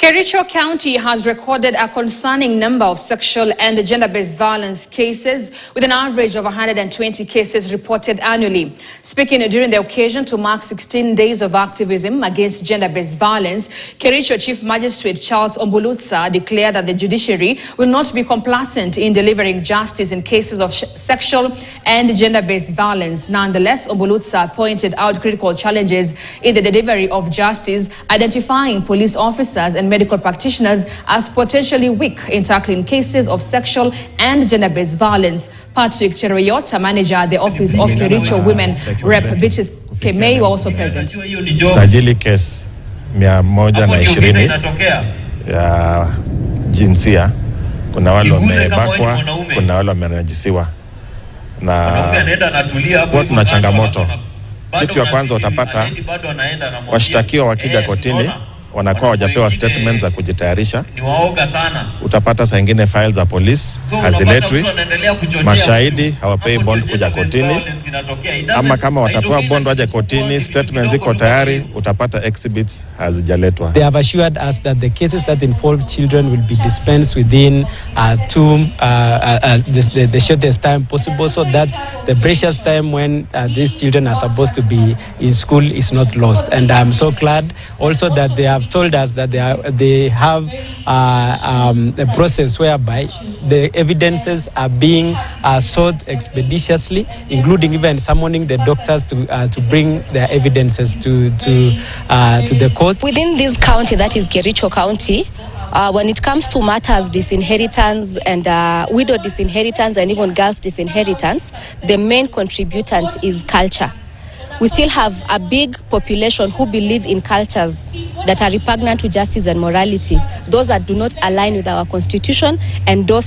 Kericho County has recorded a concerning number of sexual and gender-based violence cases, with an average of 120 cases reported annually. Speaking during the occasion to mark 16 days of activism against gender-based violence, Kericho Chief Magistrate Charles Ombulutsa declared that the judiciary will not be complacent in delivering justice in cases of sexual and gender-based violence. Nonetheless, Ombulutsa pointed out critical challenges in the delivery of justice, identifying police officers and medical practitioners as potentially weak in tackling cases of sexual and gender-based violence. Patrick Cheroyot, a manager at the office of Kericho Women Rep. Beatrice Kemei, were also present. Sajili case 120 ya jinsia. Kuna wale wamebakwa, kuna wale wamenajisiwa. Na kuna changamoto. Kitu ya kwanza utapata washtakiwa wakija kotini wanakuwa wajapewa statements za kujitayarisha. Utapata saa ingine files za polisi haziletwi, mashahidi hawapei bond kuja kotini, ama kama watapewa bond waje kotini, statements ziko tayari, utapata exhibits hazijaletwa. They have assured us that the cases that involve children will be dispensed within the shortest time possible, so that the precious time when these children are supposed to be in school is not lost. And I'm so glad also that they have told us that they have a process whereby the evidences are being sought expeditiously, including even summoning the doctors to bring their evidences to the court. Within this county, that is Kericho County, when it comes to matters disinheritance and widow disinheritance and even girls disinheritance, the main contributant is culture. We still have a big population who believe in cultures that are repugnant to justice and morality, those that do not align with our constitution, and those